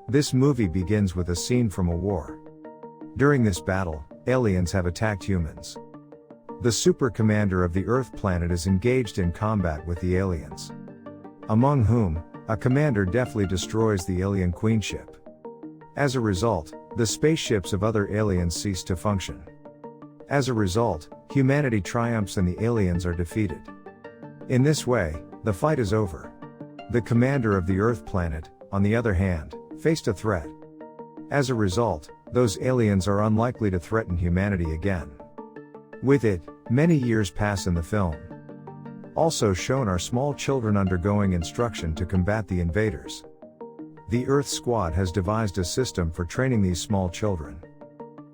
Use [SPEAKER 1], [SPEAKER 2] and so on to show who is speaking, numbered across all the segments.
[SPEAKER 1] This movie begins with a scene from a war. During this battle, aliens have attacked humans. The super commander of the Earth planet is engaged in combat with the aliens. Among whom, a commander deftly destroys the alien queen ship. As a result, the spaceships of other aliens cease to function. As a result, humanity triumphs and the aliens are defeated. In this way, the fight is over. The commander of the Earth planet, on the other hand, faced a threat. As a result, those aliens are unlikely to threaten humanity again. With it, many years pass in the film. Also shown are small children undergoing instruction to combat the invaders. The Earth Squad has devised a system for training these small children.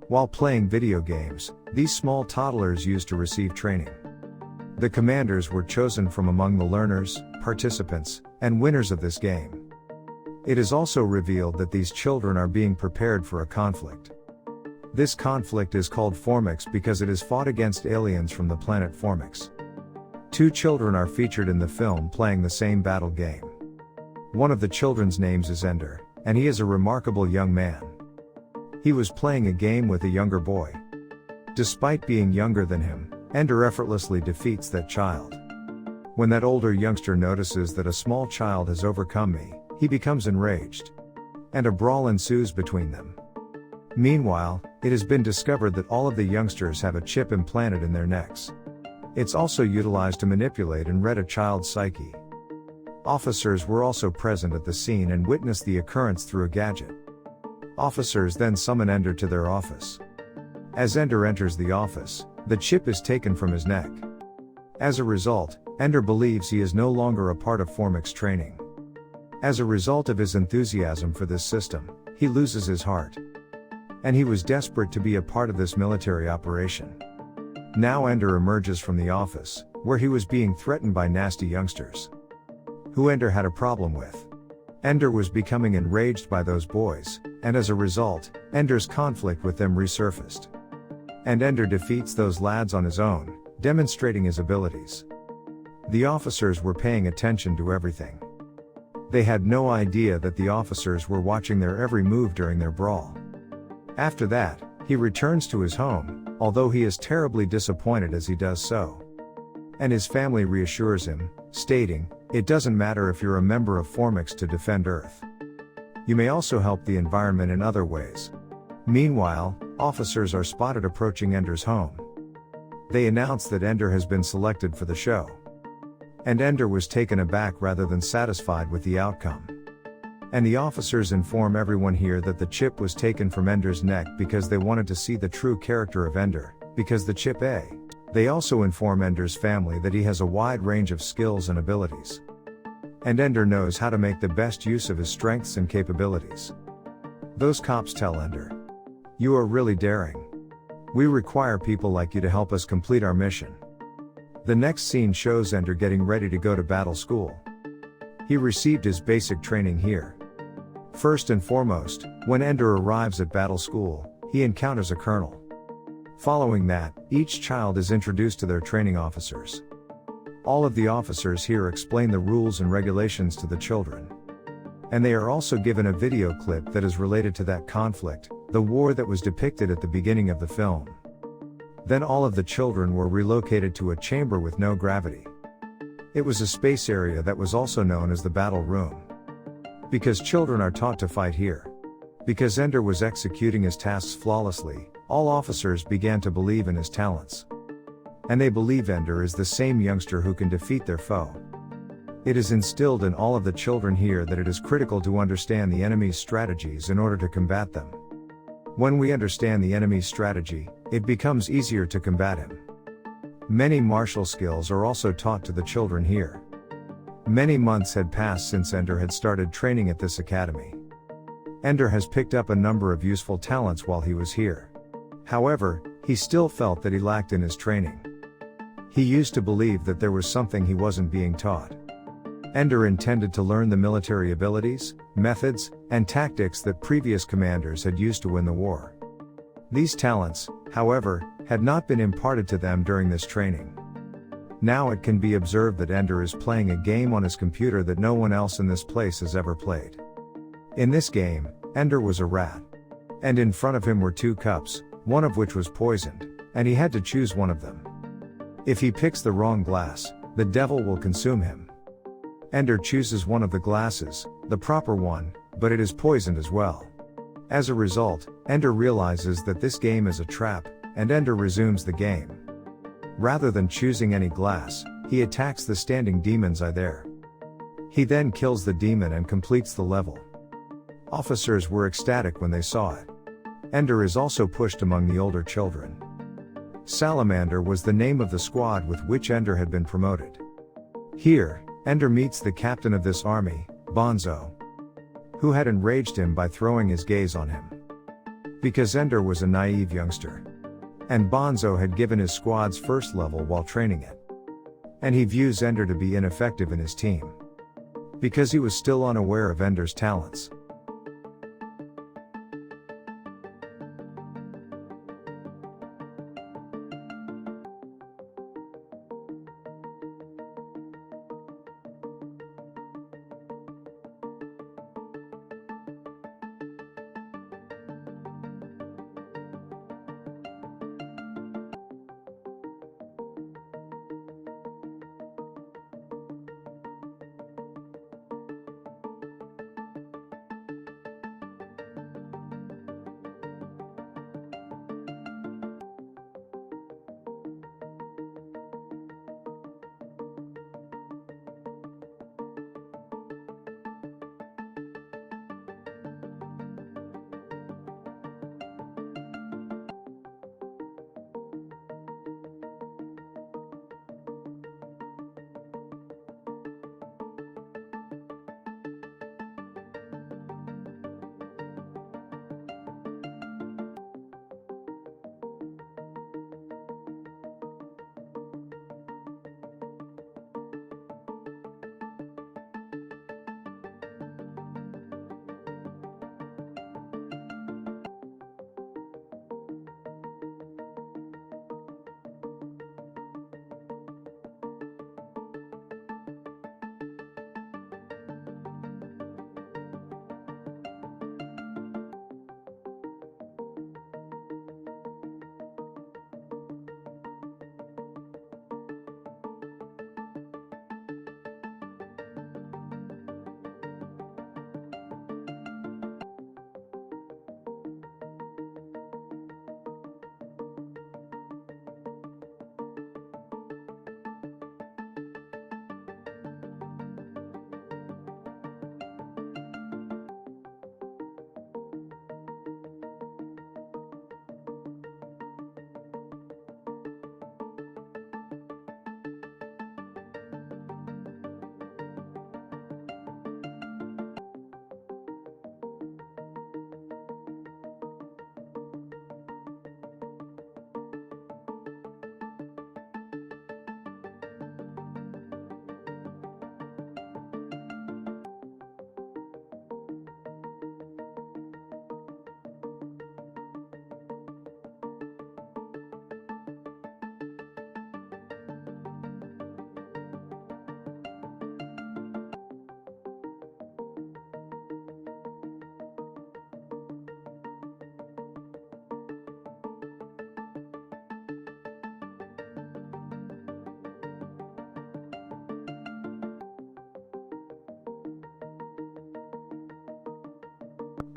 [SPEAKER 1] While playing video games, these small toddlers used to receive training. The commanders were chosen from among the learners, participants, and winners of this game. It is also revealed that these children are being prepared for a conflict. This conflict is called Formix because it is fought against aliens from the planet Formix. Two children are featured in the film playing the same battle game. One of the children's names is Ender, and he is a remarkable young man. He was playing a game with a younger boy. Despite being younger than him, Ender effortlessly defeats that child. When that older youngster notices that a small child has overcome me, he becomes enraged. And a brawl ensues between them. Meanwhile, it has been discovered that all of the youngsters have a chip implanted in their necks. It's also utilized to manipulate and read a child's psyche. Officers were also present at the scene and witnessed the occurrence through a gadget. Officers then summon Ender to their office. As Ender enters the office, the chip is taken from his neck. As a result, Ender believes he is no longer a part of Formix training. As a result of his enthusiasm for this system, he loses his heart. And he was desperate to be a part of this military operation. Now Ender emerges from the office, where he was being threatened by nasty youngsters. Who Ender had a problem with. Ender was becoming enraged by those boys, and as a result, Ender's conflict with them resurfaced. And Ender defeats those lads on his own, demonstrating his abilities. The officers were paying attention to everything. They had no idea that the officers were watching their every move during their brawl. After that, he returns to his home, although he is terribly disappointed as he does so. And his family reassures him, stating, "It doesn't matter if you're a member of Formix to defend Earth. You may also help the environment in other ways." Meanwhile, officers are spotted approaching Ender's home. They announce that Ender has been selected for the show. And Ender was taken aback rather than satisfied with the outcome. And the officers inform everyone here that the chip was taken from Ender's neck because they wanted to see the true character of Ender, because the chip A. They also inform Ender's family that he has a wide range of skills and abilities. And Ender knows how to make the best use of his strengths and capabilities. Those cops tell Ender, "You are really daring. We require people like you to help us complete our mission." The next scene shows Ender getting ready to go to battle school. He received his basic training here. First and foremost, when Ender arrives at battle school, he encounters a colonel. Following that, each child is introduced to their training officers. All of the officers here explain the rules and regulations to the children. And they are also given a video clip that is related to that conflict, the war that was depicted at the beginning of the film. Then all of the children were relocated to a chamber with no gravity. It was a space area that was also known as the battle room. Because children are taught to fight here. Because Ender was executing his tasks flawlessly, all officers began to believe in his talents. And they believe Ender is the same youngster who can defeat their foe. It is instilled in all of the children here that it is critical to understand the enemy's strategies in order to combat them. When we understand the enemy's strategy, it becomes easier to combat him. Many martial skills are also taught to the children here. Many months had passed since Ender had started training at this academy. Ender has picked up a number of useful talents while he was here. However, he still felt that he lacked in his training. He used to believe that there was something he wasn't being taught. Ender intended to learn the military abilities, methods, and tactics that previous commanders had used to win the war. These talents, however, had not been imparted to them during this training. Now it can be observed that Ender is playing a game on his computer that no one else in this place has ever played. In this game, Ender was a rat. And in front of him were 2 cups, one of which was poisoned, and he had to choose one of them. If he picks the wrong glass, the devil will consume him. Ender chooses one of the glasses, the proper one, but it is poisoned as well. As a result, Ender realizes that this game is a trap, and Ender resumes the game. Rather than choosing any glass, he attacks the standing demons there. He then kills the demon and completes the level. Officers were ecstatic when they saw it. Ender is also pushed among the older children. Salamander was the name of the squad with which Ender had been promoted. Here, Ender meets the captain of this army, Bonzo, who had enraged him by throwing his gaze on him. Because Ender was a naive youngster. And Bonzo had given his squad's first level while training it. And he views Ender to be ineffective in his team. Because he was still unaware of Ender's talents.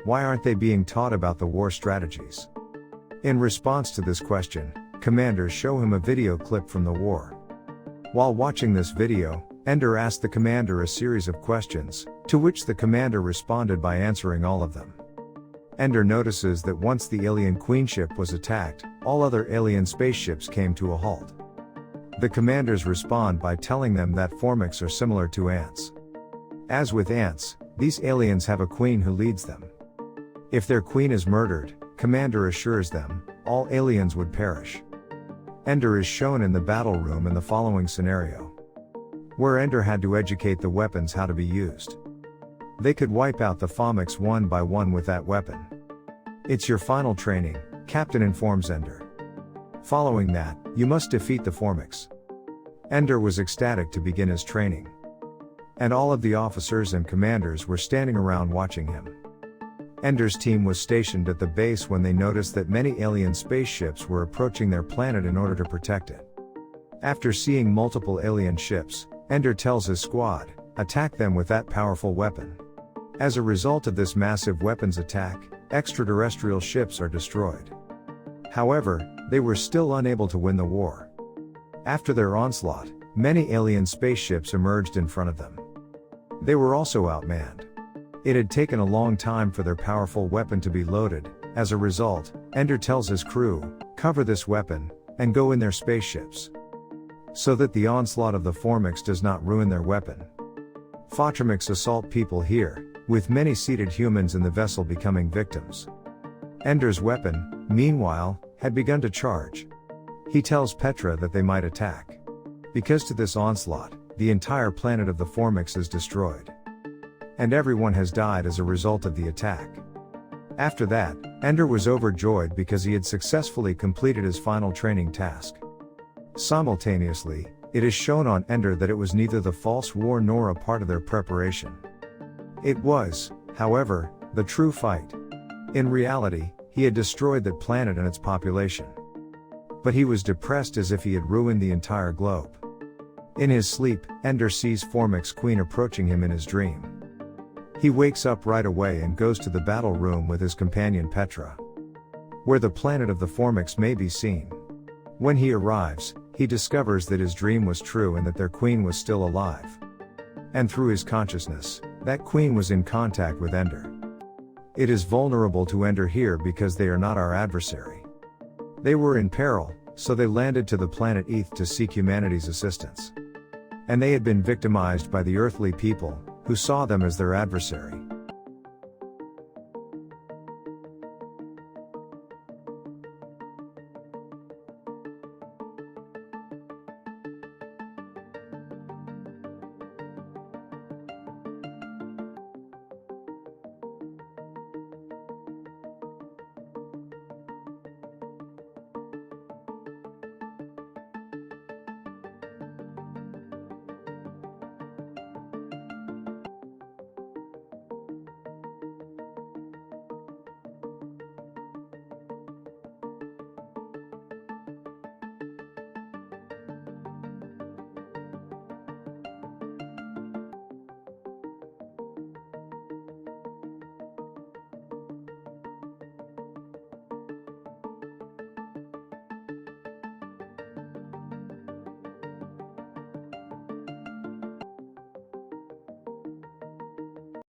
[SPEAKER 1] Why aren't they being taught about the war strategies? In response to this question, commanders show him a video clip from the war. While watching this video, Ender asked the commander a series of questions, to which the commander responded by answering all of them. Ender notices that once the alien queenship was attacked, all other alien spaceships came to a halt. The commanders respond by telling them that formics are similar to ants. As with ants, these aliens have a queen who leads them. If their queen is murdered, commander assures them, all aliens would perish. Ender is shown in the battle room in the following scenario, where Ender had to educate the weapons how to be used. They could wipe out the formics one by one with that weapon. It's your final training, Captain informs Ender. Following that, you must defeat the formics. Ender was ecstatic to begin his training. And all of the officers and commanders were standing around watching him. Ender's team was stationed at the base when they noticed that many alien spaceships were approaching their planet in order to protect it. After seeing multiple alien ships, Ender tells his squad, attack them with that powerful weapon. As a result of this massive weapons attack, extraterrestrial ships are destroyed. However, they were still unable to win the war. After their onslaught, many alien spaceships emerged in front of them. They were also outmanned. It had taken a long time for their powerful weapon to be loaded. As a result, Ender tells his crew, cover this weapon, and go in their spaceships, so that the onslaught of the Formics does not ruin their weapon. Formics assault people here, with many seated humans in the vessel becoming victims. Ender's weapon, meanwhile, had begun to charge. He tells Petra that they might attack, because to this onslaught, the entire planet of the Formics is destroyed. And everyone has died as a result of the attack. After that, Ender was overjoyed because he had successfully completed his final training task. Simultaneously, it is shown on Ender that it was neither the false war nor a part of their preparation. It was, however, the true fight. In reality, he had destroyed that planet and its population. But he was depressed as if he had ruined the entire globe. In his sleep, Ender sees Formic's queen approaching him in his dream. He wakes up right away and goes to the battle room with his companion Petra, where the planet of the Formics may be seen. When he arrives, he discovers that his dream was true and that their queen was still alive. And through his consciousness, that queen was in contact with Ender. It is vulnerable to Ender here because they are not our adversary. They were in peril, so they landed to the planet Eth to seek humanity's assistance. And they had been victimized by the earthly people, who saw them as their adversary.